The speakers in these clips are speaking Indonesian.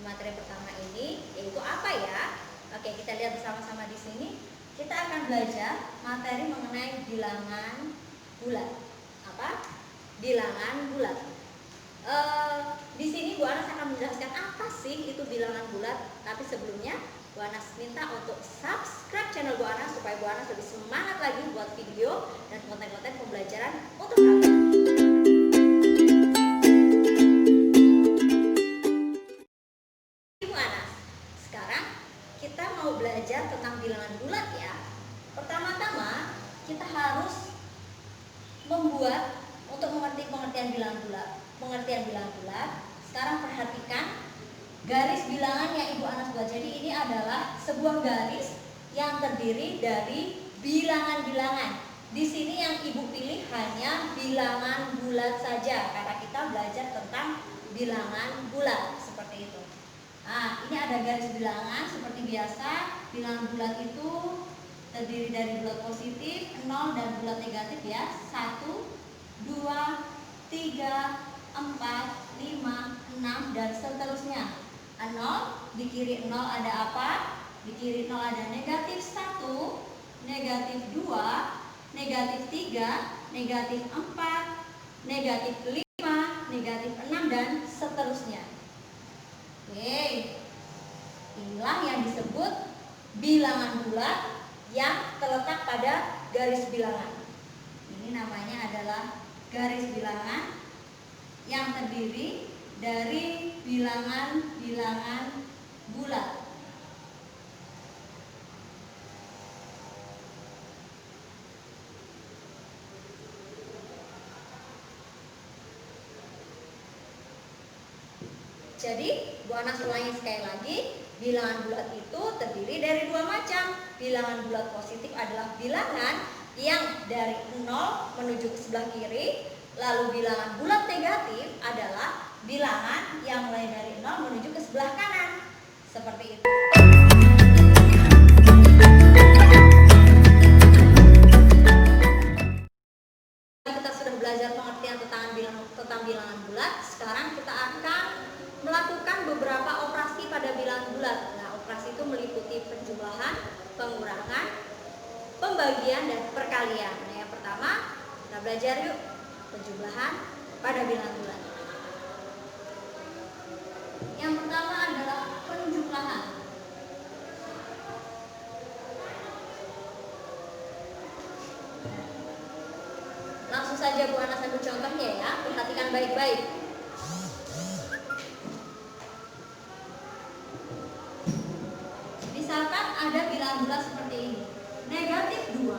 di materi pertama ini, yaitu apa ya? Oke, kita lihat bersama-sama di sini. Kita akan belajar materi mengenai bilangan bulat. Apa? Bilangan bulat. Di sini Bu Anas akan menjelaskan apa sih itu bilangan bulat. Tapi sebelumnya Bu Anas minta untuk subscribe channel Bu Anas supaya Bu Anas lebih semangat lagi buat video dan konten-konten pembelajaran untuk kalian. Bu Anas, sekarang kita mau belajar tentang bilangan bulat ya. Pertama-tama kita harus membuat untuk mengerti pengertian bilangan bulat. Sekarang perhatikan garis bilangan yang Ibu Anas buat. Jadi ini adalah sebuah garis yang terdiri dari bilangan-bilangan. Di sini yang Ibu pilih hanya bilangan bulat saja karena kita belajar tentang bilangan bulat seperti itu. Nah, ini ada garis bilangan seperti biasa. Bilangan bulat itu terdiri dari bulat positif, 0 dan bulat negatif ya. 1, 2, 3, 4, 5, 6 dan seterusnya. 0, di kiri 0 ada apa? Di kiri 0 ada negatif 1, negatif 2, negatif 3, negatif 4, negatif 5, negatif 6 dan seterusnya. Oke. Inilah yang disebut bilangan bulat yang terletak pada garis bilangan. Ini namanya adalah garis bilangan yang terdiri dari bilangan-bilangan bulat. Jadi, Bu Anas ulangi sekali lagi, bilangan bulat itu terdiri dari dua macam. Bilangan bulat positif adalah bilangan yang dari 0 menuju ke sebelah kiri. Lalu bilangan bulat negatif adalah bilangan yang mulai dari 0 menuju ke sebelah kanan. Seperti itu. Kita sudah belajar pengertian tentang bilangan bulat. Sekarang kita akan melakukan beberapa operasi pada bilangan bulat. Nah, operasi itu meliputi penjumlahan, pengurangan, pembagian, dan perkalian. Nah, yang pertama kita belajar yuk penjumlahan pada bilangan bulat. Yang pertama adalah penjumlahan. Langsung saja Bu Anas ambil contohnya ya, perhatikan baik-baik. Misalkan ada bilangan bulat seperti ini. Negatif 2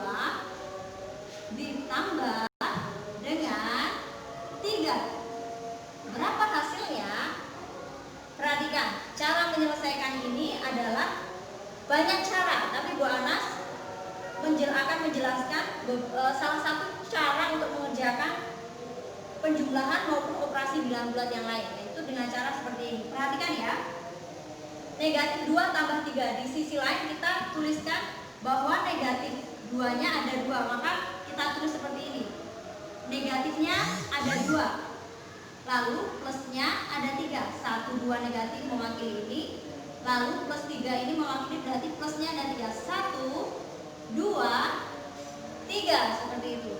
ditambah dengan 3. Berapa hasilnya? Perhatikan, cara menyelesaikan ini adalah banyak cara, tapi Bu Anas akan menjelaskan salah satu cara untuk mengerjakan penjumlahan maupun operasi bilangan bulat yang lain, yaitu dengan cara seperti ini. Perhatikan ya. Negatif 2 tambah 3. Di sisi lain kita tuliskan bahwa negatif 2-nya ada 2, maka kita tulis seperti ini. Negatifnya ada 2, lalu plusnya ada 3. 1, 2 negatif mewakili ini, lalu plus 3 ini mewakili berarti plusnya ada 3. 1, 2, 3 seperti itu.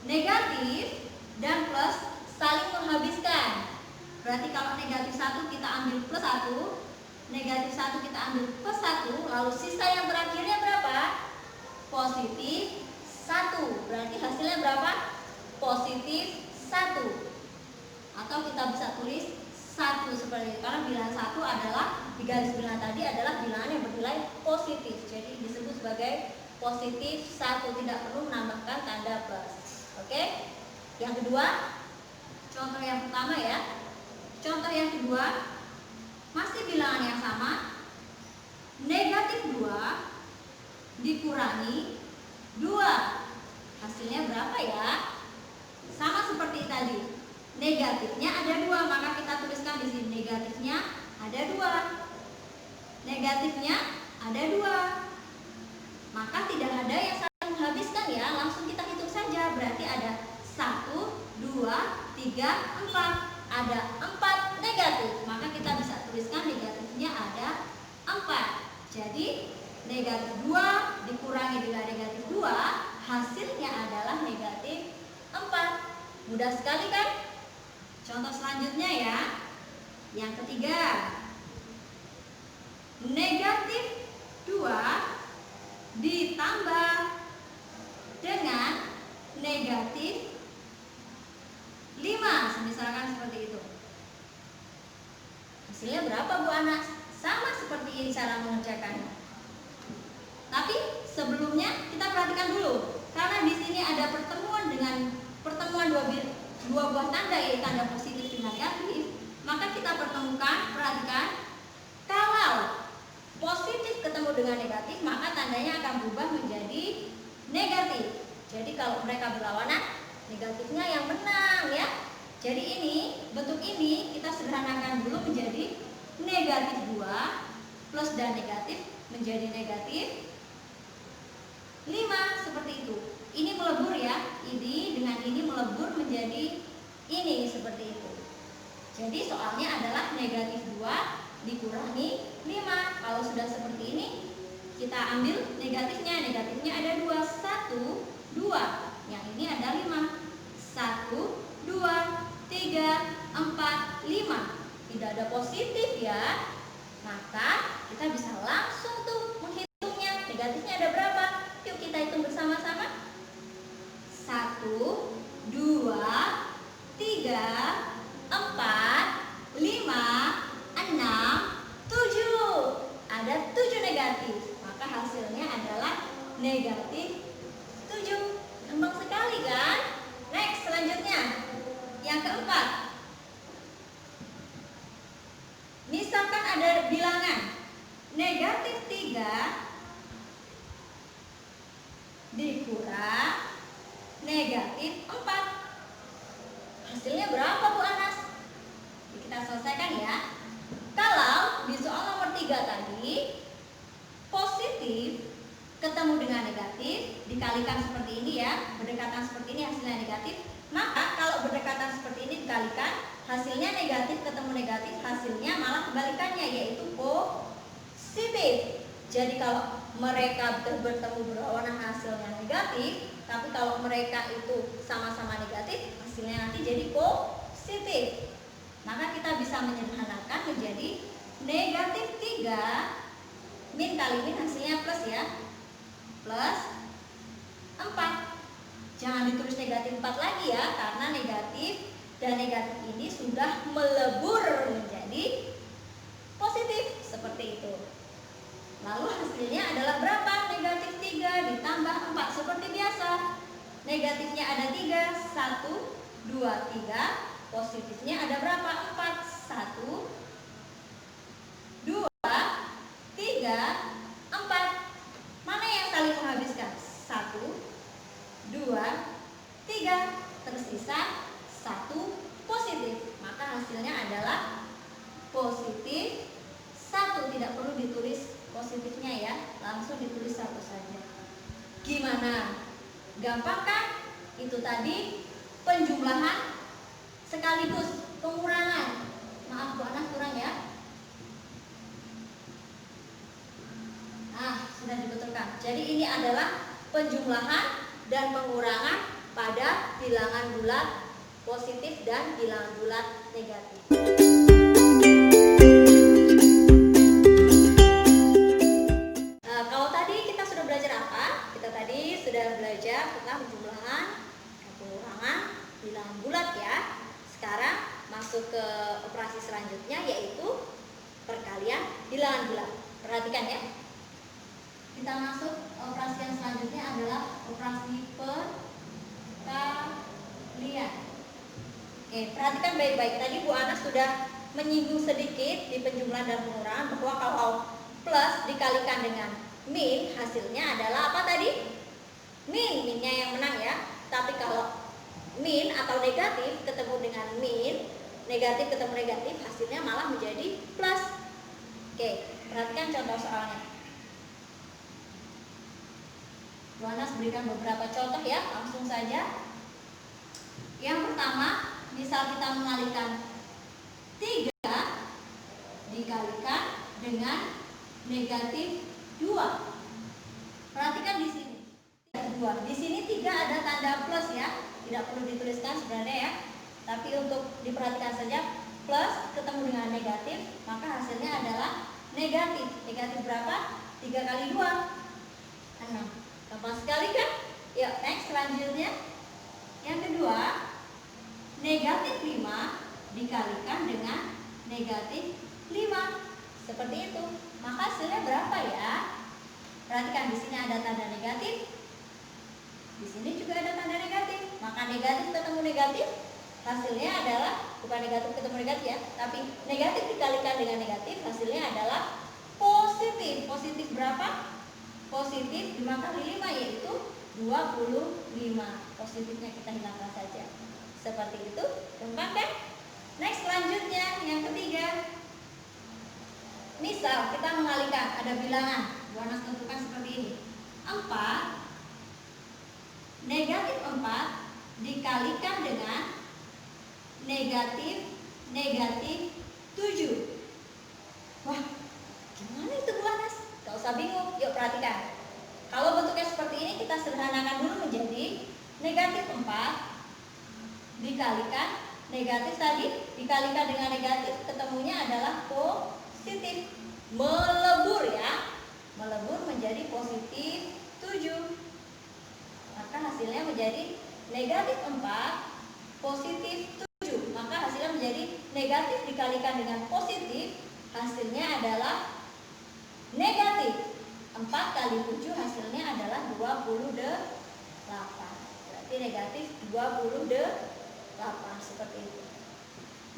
Negatif dan plus saling menghabiskan. Berarti kalau negatif 1 kita ambil plus 1, negatif 1 kita ambil plus 1, lalu sisa yang terakhirnya berapa? Positif 1. Berarti hasilnya berapa? Positif 1. Atau kita bisa tulis 1 seperti itu. Karena bilangan 1 adalah, di garis bilangan tadi adalah bilangan yang bernilai positif. Jadi disebut sebagai positif 1, tidak perlu menambahkan tanda plus. Oke? Yang kedua, contoh yang pertama ya. Contoh yang kedua, masih bilangan yang sama. Negatif 2 dikurangi 2. Hasilnya berapa ya? Sama seperti tadi. Negatifnya ada 2, maka kita tuliskan di sini negatifnya ada 2. Negatifnya ada 2. Maka tidak ada yang saling menghabiskan ya, langsung kita hitung saja. Berarti ada 1, 2, 3, 4. Ada 4 negatif, maka kita bisa tuliskan negatif negatif 2 dikurangi dengan negatif 2, hasilnya adalah negatif 4. Mudah sekali kan? Contoh selanjutnya ya. Yang ketiga, negatif 2 ditambah dengan negatif 5, misalkan seperti itu. Hasilnya berapa Bu Anas? Sama seperti ini cara mengerjakannya. Tapi sebelumnya kita perhatikan dulu, karena di sini ada pertemuan dua buah tanda, yaitu tanda positif dengan negatif, maka kita pertemukan. Perhatikan, kalau positif ketemu dengan negatif, maka tandanya akan berubah menjadi negatif. Jadi kalau mereka berlawanan, negatifnya yang menang ya. Jadi ini, bentuk ini kita sederhanakan dulu menjadi negatif 2 plus dan negatif menjadi negatif 5, seperti itu. Ini melebur ya, ini dengan ini melebur menjadi ini, seperti itu. Jadi soalnya adalah negatif 2 dikurangi 5. Kalau sudah seperti ini, kita ambil negatifnya. Negatifnya ada 2, 1, 2. Yang ini ada 5. 1, 2, 3, 4, 5. Tidak ada positif ya. Maka kita bisa langsung tuh menghitungnya. Negatifnya ada berapa? Yuk kita hitung bersama-sama. 1, 2, 3, 4, 5, 6, 7. Ada 7 negatif. Maka hasilnya adalah negatif 7. Gampang sekali kan? Next, selanjutnya. Yang keempat. Misalkan ada bilangan negatif 3 dikurang negatif 4. Hasilnya berapa Bu Anas? Kita selesaikan ya. Kalau di soal nomor 3 tadi, positif ketemu dengan negatif, dikalikan seperti ini ya, berdekatan seperti ini hasilnya negatif. Maka kalau berdekatan seperti ini dikalikan, hasilnya negatif ketemu negatif, hasilnya malah kebalikannya, yaitu positif. Jadi kalau mereka bertemu berlawanan hasilnya negatif, tapi kalau mereka itu sama-sama negatif, hasilnya nanti jadi positif. Maka kita bisa menyederhanakan menjadi negatif 3 min kali min, hasilnya plus ya, plus 4. Jangan ditulis negatif 4 lagi ya, karena negatif dan negatif ini sudah melebur menjadi positif, seperti itu. Lalu hasilnya adalah berapa? Negatif 3 ditambah 4, seperti biasa. Negatifnya ada 3, 1, 2, 3. Positifnya ada berapa? 4, 1, 2, 3, 4. Mana yang saling menghabiskan? 1, 2, 3. Tersisa 1 positif. Maka hasilnya adalah positif 1. Tidak perlu ditulis positifnya ya, langsung ditulis 1 saja. Gimana? Gampang kan? Itu tadi penjumlahan sekaligus pengurangan. Maaf Bu Anas kurang ya. Nah, sudah dibetulkan. Jadi ini adalah penjumlahan dan pengurangan pada bilangan bulat positif dan bilangan bulat negatif. Kalau tadi kita sudah belajar apa? Kita tadi sudah belajar tentang penjumlahan, pengurangan, bilangan bulat ya. Sekarang masuk ke operasi selanjutnya, yaitu perkalian bilangan bulat. Perhatikan ya. Kita masuk operasi yang selanjutnya adalah operasi perkalian. Oke, perhatikan baik-baik. Tadi Bu Anas sudah menyinggung sedikit di penjumlahan dan pengurangan bahwa kalau plus dikalikan dengan min, hasilnya adalah apa tadi? Min, minnya yang menang ya. Tapi kalau min atau negatif ketemu dengan min, negatif ketemu negatif, hasilnya malah menjadi plus. Oke, perhatikan contoh soalnya. Bu Anas berikan beberapa contoh ya, langsung saja. Yang pertama, misal kita mengalihkan 3 dikalikan dengan negatif 2. kedua. Di sini 3 ada tanda plus ya, tidak perlu dituliskan sebenarnya ya, tapi untuk diperhatikan saja. Plus ketemu dengan negatif, maka hasilnya adalah negatif. Negatif berapa? 3 kali 2, 6. Gampang sekali kan? Yuk next, selanjutnya yang kedua, negatif 5 dikalikan dengan negatif 5. Seperti itu. Maka hasilnya berapa ya? Perhatikan, di sini ada tanda negatif, di sini juga ada tanda negatif. Maka negatif ketemu negatif, hasilnya adalah, bukan negatif ketemu negatif ya, tapi negatif dikalikan dengan negatif, hasilnya adalah positif. Positif berapa? Positif 5 kali 5 yaitu 25. Positifnya kita hilangkan saja. Seperti itu. Gampang kan? Next, selanjutnya yang ketiga. Misal kita mengalihkan, ada bilangan, Bu Anas tentukan seperti ini. 4 negatif 4 dikalikan dengan negatif 7. Wah, gimana itu Bu Anas? Gak usah bingung, yuk perhatikan. Kalau bentuknya seperti ini, kita sederhanakan dulu menjadi negatif 4 dikalikan negatif tadi, dikalikan dengan negatif, ketemunya adalah positif. Melebur ya, melebur menjadi positif 7. Maka hasilnya menjadi negatif 4 positif 7. Maka hasilnya menjadi negatif dikalikan dengan positif, hasilnya adalah negatif. 4 kali 7 hasilnya adalah 28. Berarti negatif 28, seperti itu.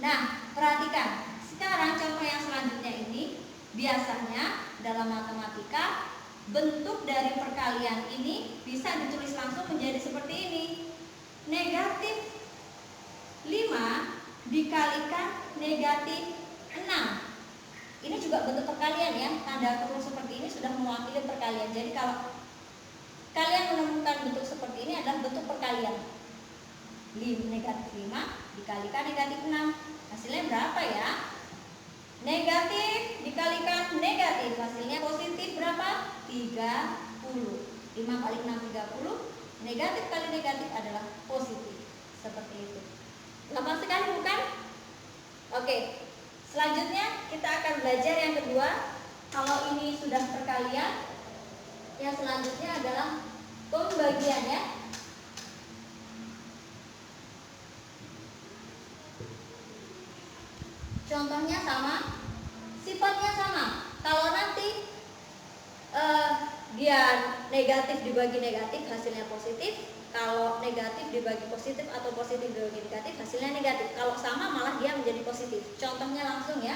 Nah, perhatikan. Sekarang contoh yang selanjutnya ini, biasanya dalam matematika bentuk dari perkalian ini bisa ditulis langsung menjadi seperti ini. Negatif 5 dikalikan negatif 6. Ini juga bentuk perkalian ya. Tanda kurung seperti ini sudah mewakili perkalian. Jadi kalau kalian menemukan bentuk seperti ini adalah bentuk perkalian. Negatif 5 dikalikan negatif 6. Hasilnya berapa ya? Negatif dikalikan negatif, hasilnya positif berapa? 30. 5 kali 6 30. Negatif kali negatif adalah positif. Seperti itu. Gampang sekali bukan? Oke. Selanjutnya kita akan belajar yang kedua. Kalau ini sudah perkalian, yang selanjutnya adalah pembagian ya. Contohnya sama, sifatnya sama. Kalau nanti dia negatif dibagi negatif, hasilnya positif. Kalau negatif dibagi positif atau positif dibagi negatif, hasilnya negatif. Kalau sama malah dia menjadi positif. Contohnya langsung ya.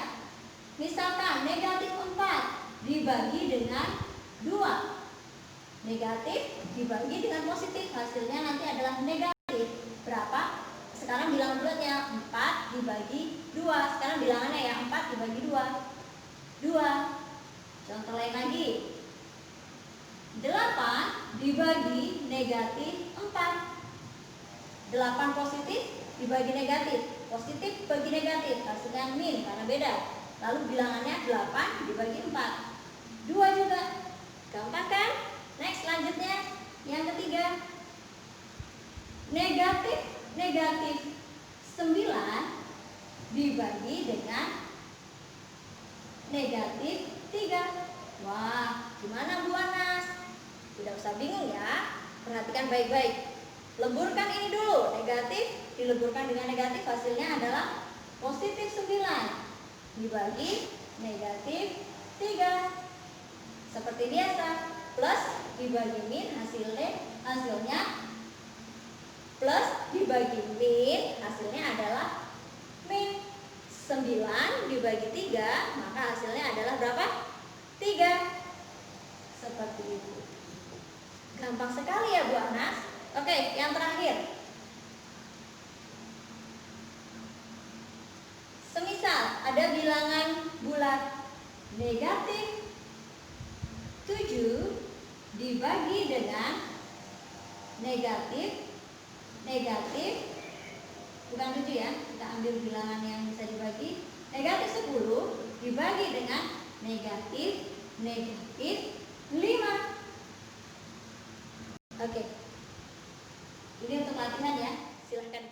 Misalkan negatif 4 dibagi dengan 2. Negatif dibagi dengan positif, hasilnya nanti adalah negatif. Berapa? Sekarang bilang bulatnya 4 dibagi 2. Sekarang bilangannya ya, 4 dibagi 2. 2. Contoh lain lagi. 8 dibagi negatif 4. 8 positif dibagi negatif. Positif bagi negatif, hasilnya min karena beda. Lalu bilangannya 8 dibagi 4. 2 juga. Gampang kan? Next, selanjutnya yang ketiga. Negatif 9 dibagi dengan negatif 3. Wah, gimana Bu Anas? Tidak usah bingung ya. Perhatikan baik-baik. Leburkan ini dulu. Negatif dileburkan dengan negatif, hasilnya adalah positif 9 dibagi negatif 3. Seperti biasa. Plus dibagi min, hasilnya plus dibagi min, hasilnya adalah min. 9 dibagi 3, maka hasilnya adalah berapa? 3. Seperti itu. Gampang sekali ya Bu Anas. Oke, yang terakhir. Semisal ada bilangan bulat negatif 7 dibagi dengan negatif bukan 7 ya, kita ambil bilangan yang bisa dibagi. Negatif 10 dibagi dengan negatif 5. Oke. Ini untuk latihan ya. Silahkan.